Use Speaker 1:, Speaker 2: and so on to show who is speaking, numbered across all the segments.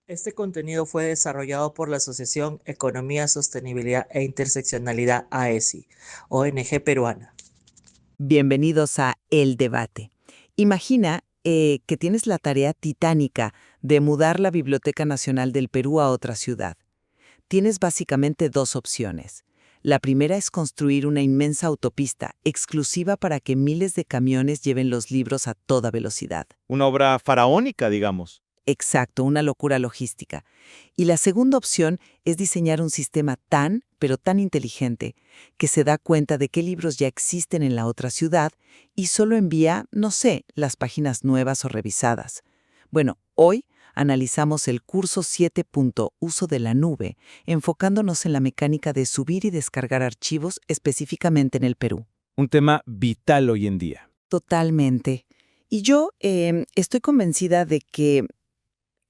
Speaker 1: Este contenido fue desarrollado por la Asociación Economía, Sostenibilidad e Interseccionalidad AESI, ONG peruana.
Speaker 2: Bienvenidos a El Debate. Imagina que tienes la tarea titánica de mudar la Biblioteca Nacional del Perú a otra ciudad. Tienes básicamente dos opciones. La primera es construir una inmensa autopista exclusiva para que miles de camiones lleven los libros a toda velocidad.
Speaker 3: Una obra faraónica, digamos.
Speaker 2: Exacto, una locura logística. Y la segunda opción es diseñar un sistema pero tan inteligente, que se da cuenta de qué libros ya existen en la otra ciudad y solo envía, no sé, las páginas nuevas o revisadas. Bueno, hoy analizamos el curso 7. Uso de la nube, enfocándonos en la mecánica de subir y descargar archivos específicamente en el Perú.
Speaker 3: Un tema vital hoy en día.
Speaker 2: Totalmente. Y yo estoy convencida de que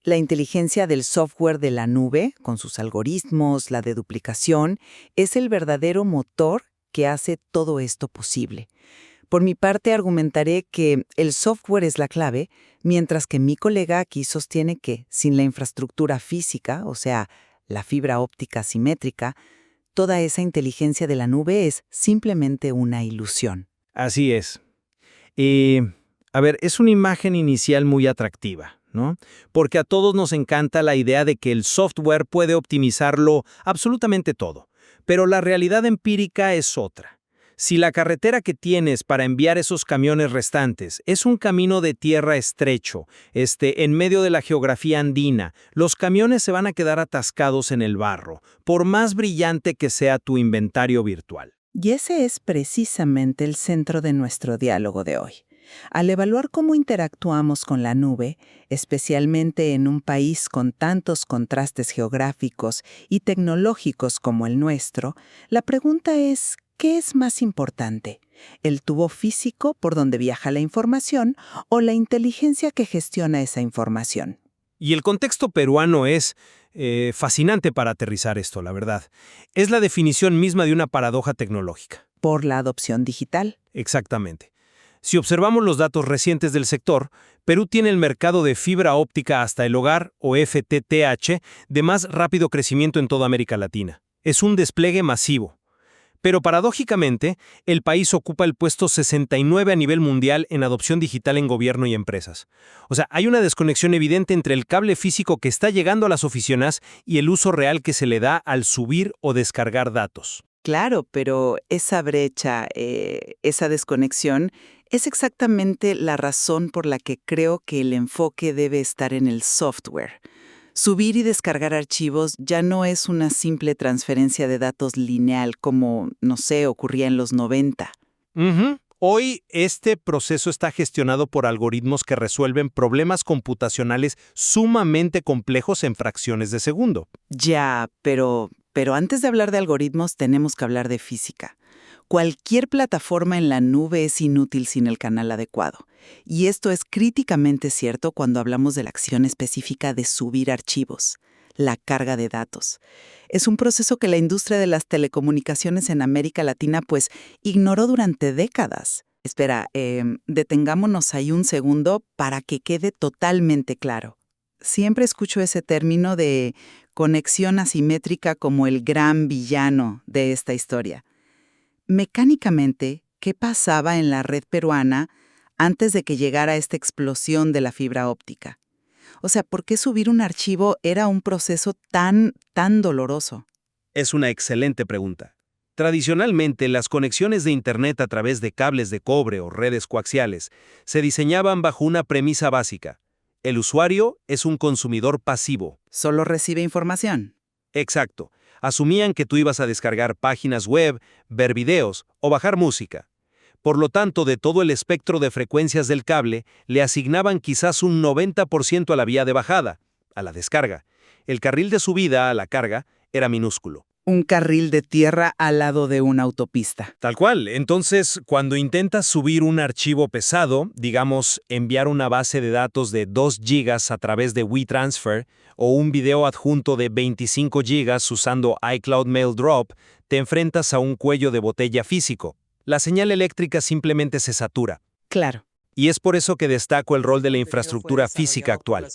Speaker 2: la inteligencia del software de la nube, con sus algoritmos, la deduplicación, es el verdadero motor que hace todo esto posible. Por mi parte, argumentaré que el software es la clave, mientras que mi colega aquí sostiene que, sin la infraestructura física, o sea, la fibra óptica simétrica, toda esa inteligencia de la nube es simplemente una ilusión.
Speaker 3: Así es. Es una imagen inicial muy atractiva, ¿no? Porque a todos nos encanta la idea de que el software puede optimizarlo absolutamente todo. Pero la realidad empírica es otra. Si la carretera que tienes para enviar esos camiones restantes es un camino de tierra estrecho, en medio de la geografía andina, los camiones se van a quedar atascados en el barro, por más brillante que sea tu inventario virtual.
Speaker 2: Y ese es precisamente el centro de nuestro diálogo de hoy. Al evaluar cómo interactuamos con la nube, especialmente en un país con tantos contrastes geográficos y tecnológicos como el nuestro, la pregunta es, ¿qué es más importante? ¿El tubo físico por donde viaja la información o la inteligencia que gestiona esa información?
Speaker 3: Y el contexto peruano es fascinante para aterrizar esto, la verdad. Es la definición misma de una paradoja tecnológica.
Speaker 2: Por la adopción digital.
Speaker 3: Exactamente. Si observamos los datos recientes del sector, Perú tiene el mercado de fibra óptica hasta el hogar, o FTTH, de más rápido crecimiento en toda América Latina. Es un despliegue masivo. Pero paradójicamente, el país ocupa el puesto 69 a nivel mundial en adopción digital en gobierno y empresas. O sea, hay una desconexión evidente entre el cable físico que está llegando a las oficinas y el uso real que se le da al subir o descargar datos.
Speaker 2: Claro, pero esa brecha, esa desconexión, es exactamente la razón por la que creo que el enfoque debe estar en el software. Subir y descargar archivos ya no es una simple transferencia de datos lineal como, no sé, ocurría en los 90.
Speaker 3: Hoy este proceso está gestionado por algoritmos que resuelven problemas computacionales sumamente complejos en fracciones de segundo.
Speaker 2: Ya, pero antes de hablar de algoritmos tenemos que hablar de física. Cualquier plataforma en la nube es inútil sin el canal adecuado. Y esto es críticamente cierto cuando hablamos de la acción específica de subir archivos, la carga de datos. Es un proceso que la industria de las telecomunicaciones en América Latina pues ignoró durante décadas. Espera, detengámonos ahí un segundo para que quede totalmente claro. Siempre escucho ese término de conexión asimétrica como el gran villano de esta historia. Mecánicamente, ¿qué pasaba en la red peruana antes de que llegara esta explosión de la fibra óptica? O sea, ¿por qué subir un archivo era un proceso tan doloroso?
Speaker 3: Es una excelente pregunta. Tradicionalmente, las conexiones de Internet a través de cables de cobre o redes coaxiales se diseñaban bajo una premisa básica. El usuario es un consumidor pasivo.
Speaker 2: Solo recibe información.
Speaker 3: Exacto. Asumían que tú ibas a descargar páginas web, ver videos o bajar música. Por lo tanto, de todo el espectro de frecuencias del cable, le asignaban quizás un 90% a la vía de bajada, a la descarga. El carril de subida, a la carga, era minúsculo.
Speaker 2: Un carril de tierra al lado de una autopista.
Speaker 3: Tal cual. Entonces, cuando intentas subir un archivo pesado, digamos, enviar una base de datos de 2 gigas a través de WeTransfer o un video adjunto de 25 gigas usando iCloud Mail Drop, te enfrentas a un cuello de botella físico. La señal eléctrica simplemente se satura.
Speaker 2: Claro.
Speaker 3: Y es por eso que destaco el rol de la infraestructura física actual.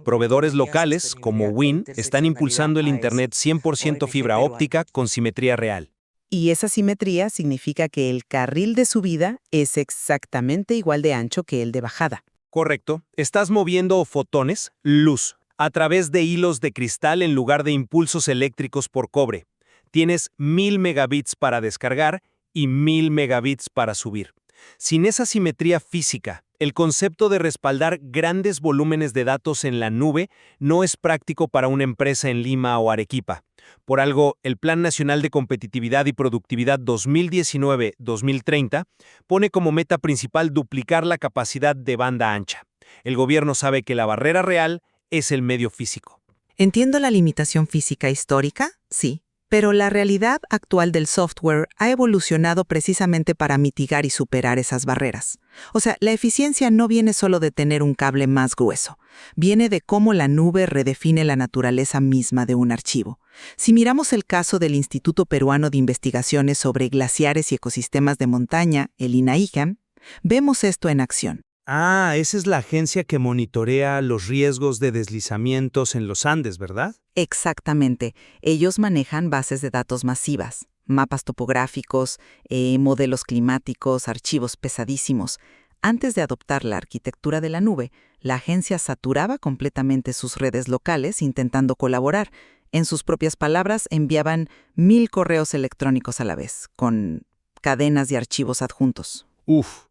Speaker 3: Proveedores locales, como WIN, están impulsando el Internet 100% fibra óptica con simetría real.
Speaker 2: Y esa simetría significa que el carril de subida es exactamente igual de ancho que el de bajada.
Speaker 3: Correcto. Estás moviendo fotones, luz, a través de hilos de cristal en lugar de impulsos eléctricos por cobre. Tienes 1000 megabits para descargar y 1000 megabits para subir. Sin esa simetría física, el concepto de respaldar grandes volúmenes de datos en la nube no es práctico para una empresa en Lima o Arequipa. Por algo, el Plan Nacional de Competitividad y Productividad 2019-2030 pone como meta principal duplicar la capacidad de banda ancha. El gobierno sabe que la barrera real es el medio físico.
Speaker 4: Entiendo la limitación física histórica, sí, pero la realidad actual del software ha evolucionado precisamente para mitigar y superar esas barreras. O sea, la eficiencia no viene solo de tener un cable más grueso, viene de cómo la nube redefine la naturaleza misma de un archivo. Si miramos el caso del Instituto Peruano de Investigaciones sobre Glaciares y Ecosistemas de Montaña, el INAIGAM, vemos esto en acción.
Speaker 3: Ah, esa es la agencia que monitorea los riesgos de deslizamientos en los Andes, ¿verdad?
Speaker 4: Exactamente. Ellos manejan bases de datos masivas, mapas topográficos, modelos climáticos, archivos pesadísimos. Antes de adoptar la arquitectura de la nube, la agencia saturaba completamente sus redes locales intentando colaborar. En sus propias palabras, enviaban 1000 correos electrónicos a la vez, con cadenas de archivos adjuntos.
Speaker 3: Uf.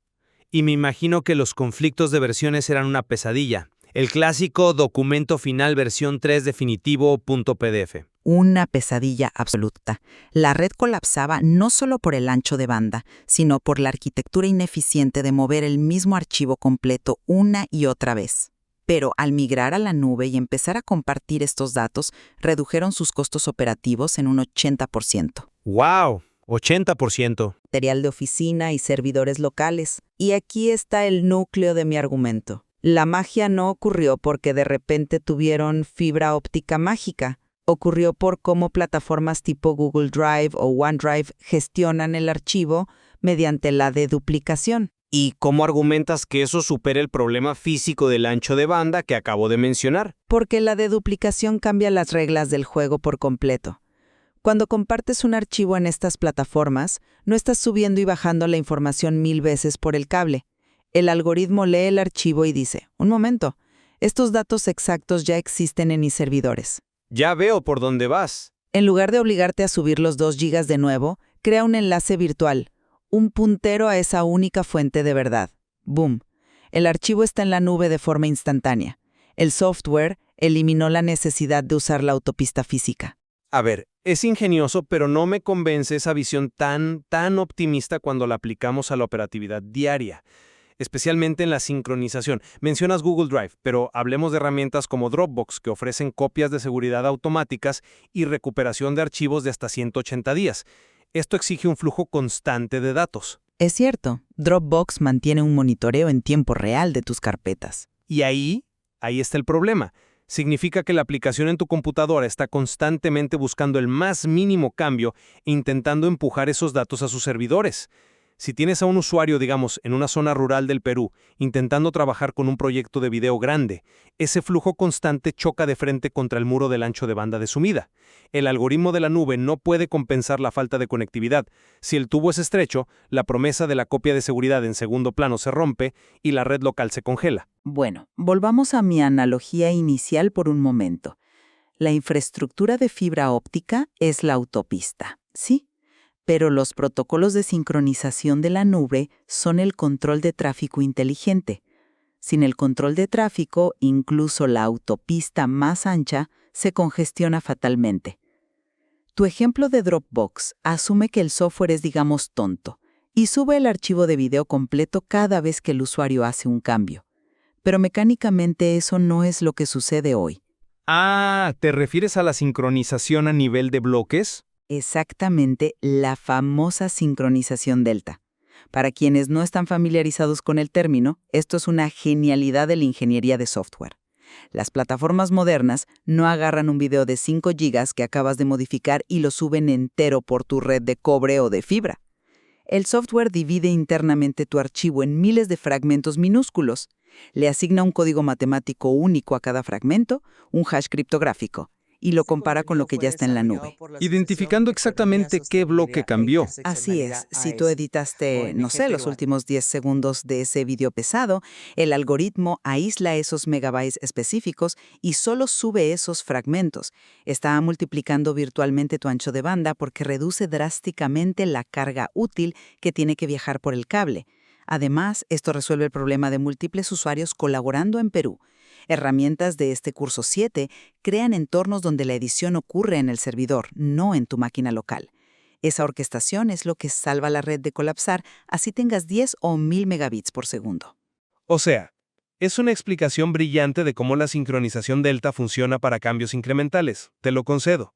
Speaker 3: Y me imagino que los conflictos de versiones eran una pesadilla. El clásico documento final versión 3 definitivo.pdf.
Speaker 4: Una pesadilla absoluta. La red colapsaba no solo por el ancho de banda, sino por la arquitectura ineficiente de mover el mismo archivo completo una y otra vez. Pero al migrar a la nube y empezar a compartir estos datos, redujeron sus costos operativos en un 80%.
Speaker 3: ¡Wow! 80%.
Speaker 4: Material de oficina y servidores locales. Y aquí está el núcleo de mi argumento. La magia no ocurrió porque de repente tuvieron fibra óptica mágica. Ocurrió por cómo plataformas tipo Google Drive o OneDrive gestionan el archivo mediante la deduplicación.
Speaker 3: ¿Y cómo argumentas que eso supera el problema físico del ancho de banda que acabo de mencionar?
Speaker 4: Porque la deduplicación cambia las reglas del juego por completo. Cuando compartes un archivo en estas plataformas, no estás subiendo y bajando la información 1000 veces por el cable. El algoritmo lee el archivo y dice, un momento, estos datos exactos ya existen en mis servidores.
Speaker 3: Ya veo por dónde vas.
Speaker 4: En lugar de obligarte a subir los 2 gigas de nuevo, crea un enlace virtual, un puntero a esa única fuente de verdad. ¡Boom! El archivo está en la nube de forma instantánea. El software eliminó la necesidad de usar la autopista física.
Speaker 3: A ver, es ingenioso, pero no me convence esa visión tan optimista cuando la aplicamos a la operatividad diaria, especialmente en la sincronización. Mencionas Google Drive, pero hablemos de herramientas como Dropbox, que ofrecen copias de seguridad automáticas y recuperación de archivos de hasta 180 días. Esto exige un flujo constante de datos.
Speaker 4: Es cierto, Dropbox mantiene un monitoreo en tiempo real de tus carpetas.
Speaker 3: Y ahí está el problema. Significa que la aplicación en tu computadora está constantemente buscando el más mínimo cambio e intentando empujar esos datos a sus servidores. Si tienes a un usuario, digamos, en una zona rural del Perú, intentando trabajar con un proyecto de video grande, ese flujo constante choca de frente contra el muro del ancho de banda de sumida. El algoritmo de la nube no puede compensar la falta de conectividad. Si el tubo es estrecho, la promesa de la copia de seguridad en segundo plano se rompe y la red local se congela.
Speaker 4: Bueno, volvamos a mi analogía inicial por un momento. La infraestructura de fibra óptica es la autopista, ¿sí? Pero los protocolos de sincronización de la nube son el control de tráfico inteligente. Sin el control de tráfico, incluso la autopista más ancha se congestiona fatalmente. Tu ejemplo de Dropbox asume que el software es, digamos, tonto, y sube el archivo de video completo cada vez que el usuario hace un cambio. Pero mecánicamente eso no es lo que sucede hoy.
Speaker 3: Ah, ¿te refieres a la sincronización a nivel de bloques?
Speaker 4: Exactamente, la famosa sincronización delta. Para quienes no están familiarizados con el término, esto es una genialidad de la ingeniería de software. Las plataformas modernas no agarran un video de 5 gigas que acabas de modificar y lo suben entero por tu red de cobre o de fibra. El software divide internamente tu archivo en miles de fragmentos minúsculos. Le asigna un código matemático único a cada fragmento, un hash criptográfico, y lo compara con lo que ya está en la nube.
Speaker 3: Identificando exactamente qué bloque cambió.
Speaker 4: Así es, si tú editaste, no sé, los últimos 10 segundos de ese video pesado, el algoritmo aísla esos megabytes específicos y solo sube esos fragmentos. Está multiplicando virtualmente tu ancho de banda porque reduce drásticamente la carga útil que tiene que viajar por el cable. Además, esto resuelve el problema de múltiples usuarios colaborando en Perú. Herramientas de este curso 7 crean entornos donde la edición ocurre en el servidor, no en tu máquina local. Esa orquestación es lo que salva la red de colapsar, así tengas 10 o 1000 megabits por segundo.
Speaker 3: O sea, es una explicación brillante de cómo la sincronización delta funciona para cambios incrementales, te lo concedo.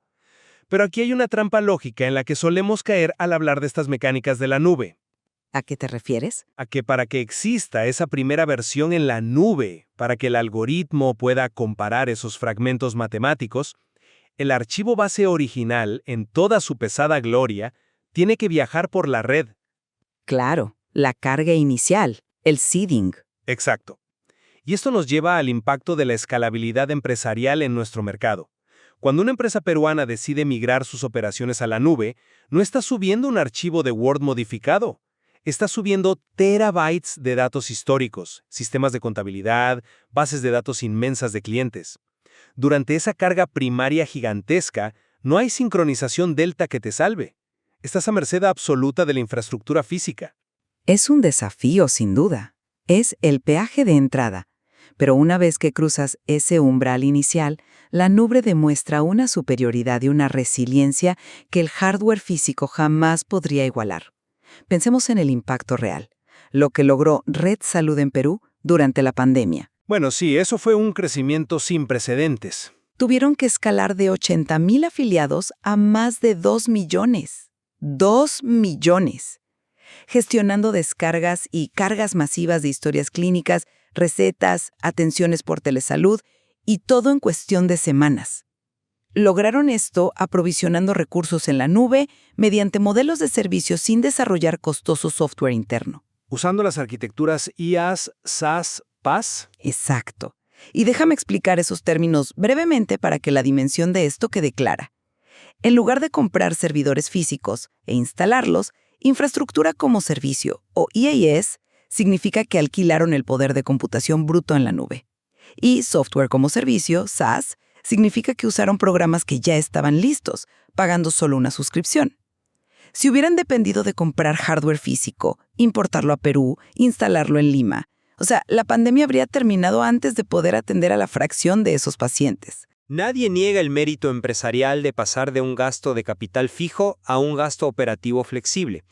Speaker 3: Pero aquí hay una trampa lógica en la que solemos caer al hablar de estas mecánicas de la nube.
Speaker 4: ¿A qué te refieres?
Speaker 3: A que para que exista esa primera versión en la nube, para que el algoritmo pueda comparar esos fragmentos matemáticos, el archivo base original, en toda su pesada gloria, tiene que viajar por la red.
Speaker 4: Claro, la carga inicial, el seeding.
Speaker 3: Exacto. Y esto nos lleva al impacto de la escalabilidad empresarial en nuestro mercado. Cuando una empresa peruana decide migrar sus operaciones a la nube, no está subiendo un archivo de Word modificado. Está subiendo terabytes de datos históricos, sistemas de contabilidad, bases de datos inmensas de clientes. Durante esa carga primaria gigantesca, no hay sincronización delta que te salve. Estás a merced absoluta de la infraestructura física.
Speaker 4: Es un desafío, sin duda. Es el peaje de entrada. Pero una vez que cruzas ese umbral inicial, la nube demuestra una superioridad y una resiliencia que el hardware físico jamás podría igualar. Pensemos en el impacto real, lo que logró Red Salud en Perú durante la pandemia.
Speaker 3: Bueno, sí, eso fue un crecimiento sin precedentes.
Speaker 4: Tuvieron que escalar de 80,000 afiliados a más de 2 millones. 2 millones. Gestionando descargas y cargas masivas de historias clínicas, recetas, atenciones por telesalud y todo en cuestión de semanas. Lograron esto aprovisionando recursos en la nube mediante modelos de servicio sin desarrollar costoso software interno.
Speaker 3: Usando las arquitecturas IaaS, SaaS, PaaS.
Speaker 4: Exacto. Y déjame explicar esos términos brevemente para que la dimensión de esto quede clara. En lugar de comprar servidores físicos e instalarlos, infraestructura como servicio, o IaaS, significa que alquilaron el poder de computación bruto en la nube. Y software como servicio, SaaS, significa que usaron programas que ya estaban listos, pagando solo una suscripción. Si hubieran dependido de comprar hardware físico, importarlo a Perú, instalarlo en Lima, la pandemia habría terminado antes de poder atender a la fracción de esos pacientes.
Speaker 5: Nadie niega el mérito empresarial de pasar de un gasto de capital fijo a un gasto operativo flexible.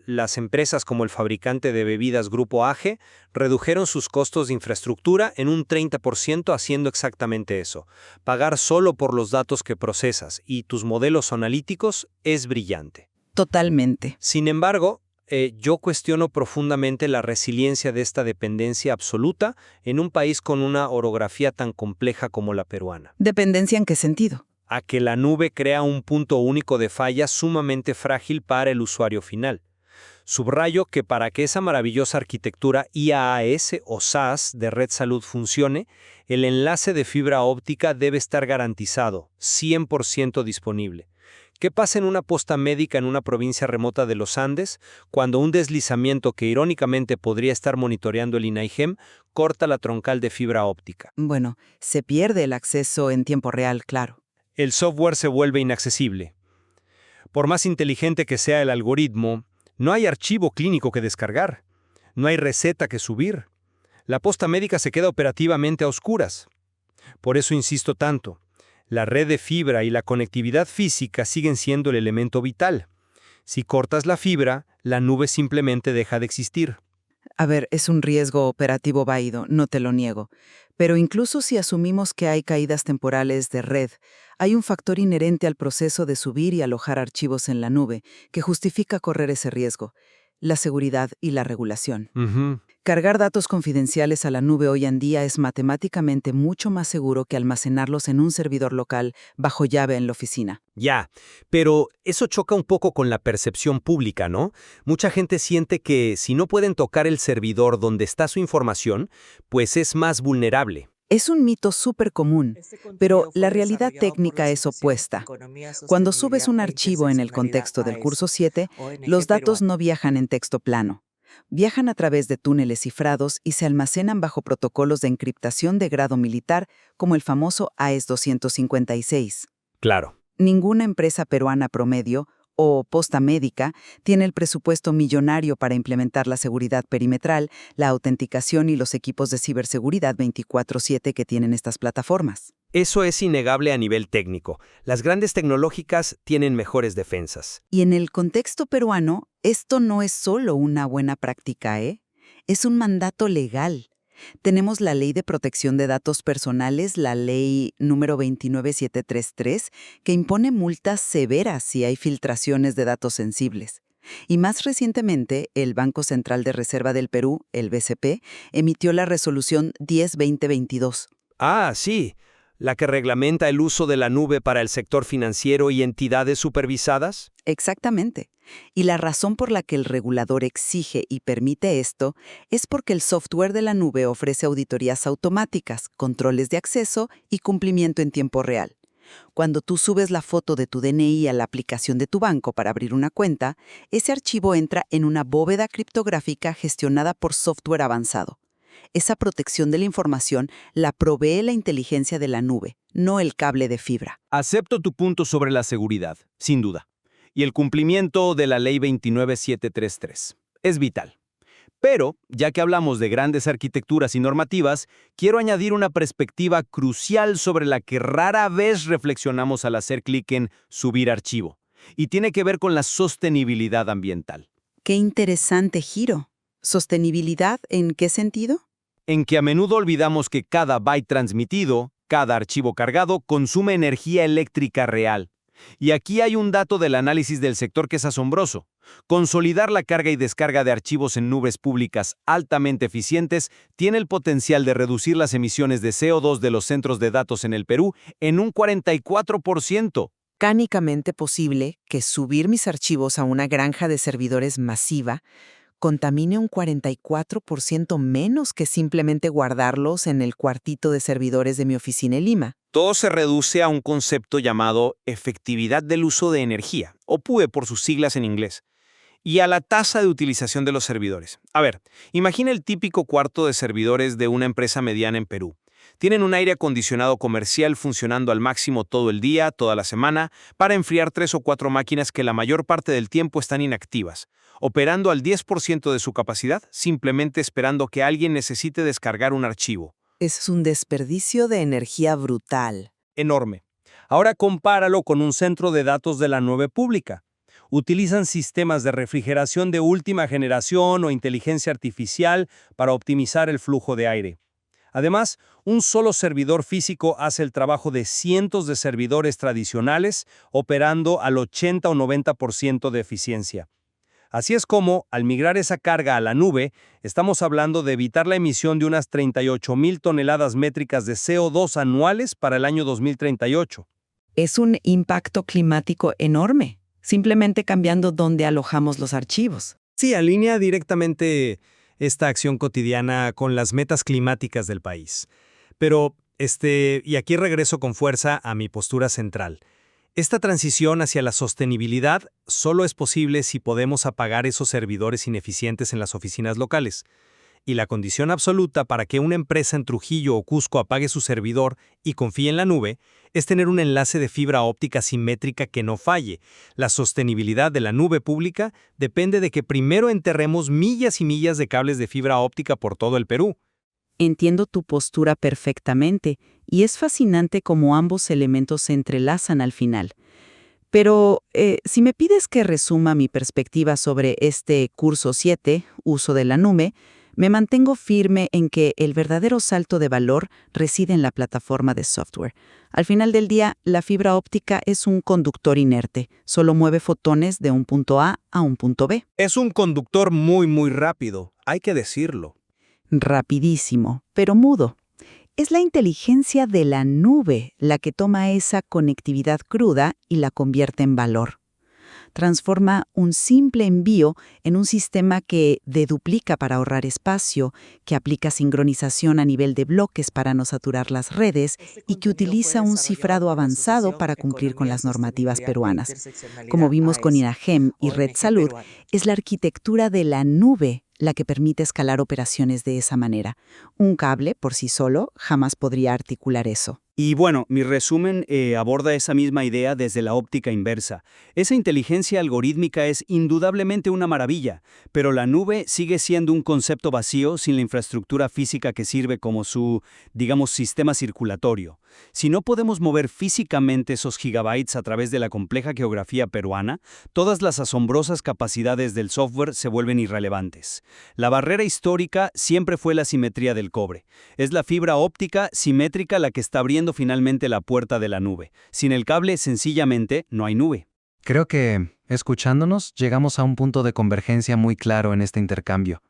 Speaker 5: Las empresas como el fabricante de bebidas Grupo AGE redujeron sus costos de infraestructura en un 30% haciendo exactamente eso. Pagar solo por los datos que procesas y tus modelos analíticos es brillante.
Speaker 4: Totalmente.
Speaker 5: Sin embargo, yo cuestiono profundamente la resiliencia de esta dependencia absoluta en un país con una orografía tan compleja como la peruana.
Speaker 4: ¿Dependencia en qué sentido?
Speaker 5: A que la nube crea un punto único de falla sumamente frágil para el usuario final. Subrayo que para que esa maravillosa arquitectura IaaS o SaaS de Red Salud funcione, el enlace de fibra óptica debe estar garantizado, 100% disponible. ¿Qué pasa en una posta médica en una provincia remota de los Andes cuando un deslizamiento que irónicamente podría estar monitoreando el INAIGEM corta la troncal de fibra óptica?
Speaker 4: Bueno, se pierde el acceso en tiempo real, claro.
Speaker 5: El software se vuelve inaccesible. Por más inteligente que sea el algoritmo, no hay archivo clínico que descargar. No hay receta que subir. La posta médica se queda operativamente a oscuras. Por eso insisto tanto. La red de fibra y la conectividad física siguen siendo el elemento vital. Si cortas la fibra, la nube simplemente deja de existir.
Speaker 4: A ver, es un riesgo operativo válido, no te lo niego. Pero incluso si asumimos que hay caídas temporales de red, hay un factor inherente al proceso de subir y alojar archivos en la nube que justifica correr ese riesgo.
Speaker 2: la seguridad y la regulación.
Speaker 3: Ujú.
Speaker 2: Cargar datos confidenciales a la nube hoy en día es matemáticamente mucho más seguro que almacenarlos en un servidor local bajo llave en la oficina.
Speaker 5: Ya, pero eso choca un poco con la percepción pública, ¿no? Mucha gente siente que si no pueden tocar el servidor donde está su información, pues es más vulnerable.
Speaker 2: Es un mito súper común,
Speaker 1: Este contenido
Speaker 2: pero
Speaker 1: fue
Speaker 2: la realidad
Speaker 1: desarrollado por la
Speaker 2: técnica es
Speaker 1: Asociación
Speaker 2: opuesta.
Speaker 1: Economía,
Speaker 2: Cuando subes
Speaker 1: Sostenibilidad
Speaker 2: un
Speaker 1: e
Speaker 2: archivo en el
Speaker 1: Interseccionalidad
Speaker 2: contexto del
Speaker 1: AESI,
Speaker 2: curso 7,
Speaker 1: ONG
Speaker 2: los datos
Speaker 1: peruana.
Speaker 2: no viajan en texto plano. Viajan a través de túneles cifrados y se almacenan bajo protocolos de encriptación de grado militar, como el famoso AES 256.
Speaker 5: Claro.
Speaker 2: Ninguna empresa peruana promedio o posta médica tiene el presupuesto millonario para implementar la seguridad perimetral, la autenticación y los equipos de ciberseguridad 24/7 que tienen estas plataformas.
Speaker 5: Eso es innegable a nivel técnico. Las grandes tecnológicas tienen mejores defensas.
Speaker 2: Y en el contexto peruano, esto no es solo una buena práctica, es un mandato legal. Tenemos la Ley de Protección de Datos Personales, la Ley número 29733, que impone multas severas si hay filtraciones de datos sensibles. Y más recientemente, el Banco Central de Reserva del Perú, el BCP, emitió la resolución 10-2022.
Speaker 5: Ah, sí, la que reglamenta el uso de la nube para el sector financiero y entidades supervisadas.
Speaker 2: Exactamente. Y la razón por la que el regulador exige y permite esto es porque el software de la nube ofrece auditorías automáticas, controles de acceso y cumplimiento en tiempo real. Cuando tú subes la foto de tu DNI a la aplicación de tu banco para abrir una cuenta, ese archivo entra en una bóveda criptográfica gestionada por software avanzado. Esa protección de la información la provee la inteligencia de la nube, no el cable de fibra.
Speaker 5: Acepto tu punto sobre la seguridad, sin duda. Y el cumplimiento de la Ley 29733 es vital. Pero, ya que hablamos de grandes arquitecturas y normativas, quiero añadir una perspectiva crucial sobre la que rara vez reflexionamos al hacer clic en subir archivo, y tiene que ver con la sostenibilidad ambiental.
Speaker 2: ¡Qué interesante giro! ¿Sostenibilidad en qué sentido?
Speaker 5: En que a menudo olvidamos que cada byte transmitido, cada archivo cargado, consume energía eléctrica real. Y aquí hay un dato del análisis del sector que es asombroso. Consolidar la carga y descarga de archivos en nubes públicas altamente eficientes tiene el potencial de reducir las emisiones de CO2 de los centros de datos en el Perú en un 44%.
Speaker 6: Mecánicamente posible que subir mis archivos a una granja de servidores masiva contamine un 44% menos que simplemente guardarlos en el cuartito de servidores de mi oficina en Lima.
Speaker 5: Todo se reduce a un concepto llamado efectividad del uso de energía, o PUE por sus siglas en inglés, y a la tasa de utilización de los servidores. A ver, imagina el típico cuarto de servidores de una empresa mediana en Perú. Tienen un aire acondicionado comercial funcionando al máximo todo el día, toda la semana, para enfriar 3 o 4 máquinas que la mayor parte del tiempo están inactivas, operando al 10% de su capacidad, simplemente esperando que alguien necesite descargar un archivo.
Speaker 6: Es un desperdicio de energía brutal.
Speaker 5: Enorme. Ahora compáralo con un centro de datos de la nube pública. Utilizan sistemas de refrigeración de última generación o inteligencia artificial para optimizar el flujo de aire. Además, un solo servidor físico hace el trabajo de cientos de servidores tradicionales, operando al 80 o 90% de eficiencia. Así es como, al migrar esa carga a la nube, estamos hablando de evitar la emisión de unas 38,000 toneladas métricas de CO2 anuales para el año 2038.
Speaker 6: Es un impacto climático enorme, simplemente cambiando dónde alojamos los archivos.
Speaker 3: Sí, alinea directamente esta acción cotidiana con las metas climáticas del país. Pero, y aquí regreso con fuerza a mi postura central. Esta transición hacia la sostenibilidad solo es posible si podemos apagar esos servidores ineficientes en las oficinas locales. Y la condición absoluta para que una empresa en Trujillo o Cusco apague su servidor y confíe en la nube es tener un enlace de fibra óptica simétrica que no falle. La sostenibilidad de la nube pública depende de que primero enterremos millas y millas de cables de fibra óptica por todo el Perú.
Speaker 4: Entiendo tu postura perfectamente, y es fascinante cómo ambos elementos se entrelazan al final. Pero si me pides que resuma mi perspectiva sobre este curso 7, uso de la nube, Me mantengo firme en que el verdadero salto de valor reside en la plataforma de software. Al final del día, la fibra óptica es un conductor inerte, solo mueve fotones de un punto A a un punto B.
Speaker 3: Es un conductor muy rápido, hay que decirlo.
Speaker 4: Rapidísimo, pero mudo. Es la inteligencia de la nube la que toma esa conectividad cruda y la convierte en valor. Transforma un simple envío en un sistema que deduplica para ahorrar espacio, que aplica sincronización a nivel de bloques para no saturar las redes y que utiliza un cifrado avanzado para cumplir con las normativas peruanas. Como vimos con INAGEM y Red Salud, es la arquitectura de la nube la que permite escalar operaciones de esa manera. Un cable, por sí solo, jamás podría articular eso.
Speaker 7: Y bueno, mi resumen aborda esa misma idea desde la óptica inversa. Esa inteligencia algorítmica es indudablemente una maravilla, pero la nube sigue siendo un concepto vacío sin la infraestructura física que sirve como su, digamos, sistema circulatorio. Si no podemos mover físicamente esos gigabytes a través de la compleja geografía peruana, todas las asombrosas capacidades del software se vuelven irrelevantes. La barrera histórica siempre fue la simetría del cobre. Es la fibra óptica simétrica la que está abriendo finalmente la puerta de la nube. Sin el cable, sencillamente, no hay nube.
Speaker 8: Creo que, escuchándonos, llegamos a un punto de convergencia muy claro en este intercambio.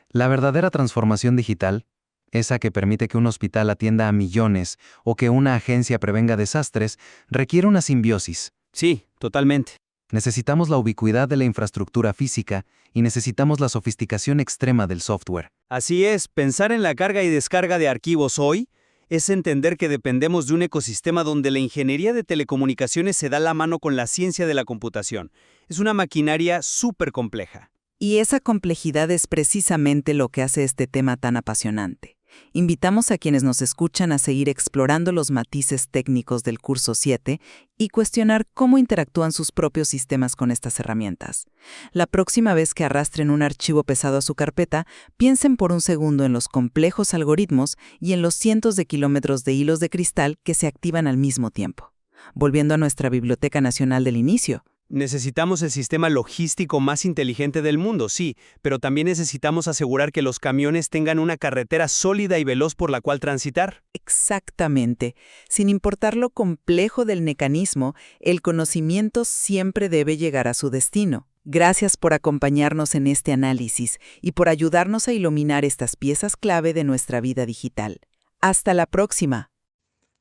Speaker 8: La verdadera transformación digital, esa que permite que un hospital atienda a millones o que una agencia prevenga desastres, requiere una simbiosis.
Speaker 7: Sí, totalmente.
Speaker 8: Necesitamos la ubicuidad de la infraestructura física y necesitamos la sofisticación extrema del software.
Speaker 7: Así es, pensar en la carga y descarga de archivos hoy es entender que dependemos de un ecosistema donde la ingeniería de telecomunicaciones se da la mano con la ciencia de la computación. Es una maquinaria súper compleja.
Speaker 4: Y esa complejidad es precisamente lo que hace este tema tan apasionante. Invitamos a quienes nos escuchan a seguir explorando los matices técnicos del curso 7 y cuestionar cómo interactúan sus propios sistemas con estas herramientas. La próxima vez que arrastren un archivo pesado a su carpeta, piensen por un segundo en los complejos algoritmos y en los cientos de kilómetros de hilos de cristal que se activan al mismo tiempo. Volviendo a nuestra Biblioteca Nacional del inicio.
Speaker 5: Necesitamos el sistema logístico más inteligente del mundo, sí, pero también necesitamos asegurar que los camiones tengan una carretera sólida y veloz por la cual transitar.
Speaker 4: Exactamente. Sin importar lo complejo del mecanismo, el conocimiento siempre debe llegar a su destino. Gracias por acompañarnos en este análisis y por ayudarnos a iluminar estas piezas clave de nuestra vida digital. Hasta la próxima.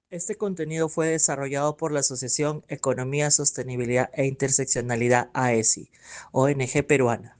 Speaker 1: Este contenido fue desarrollado por la Asociación Economía, Sostenibilidad e Interseccionalidad AESI, ONG peruana.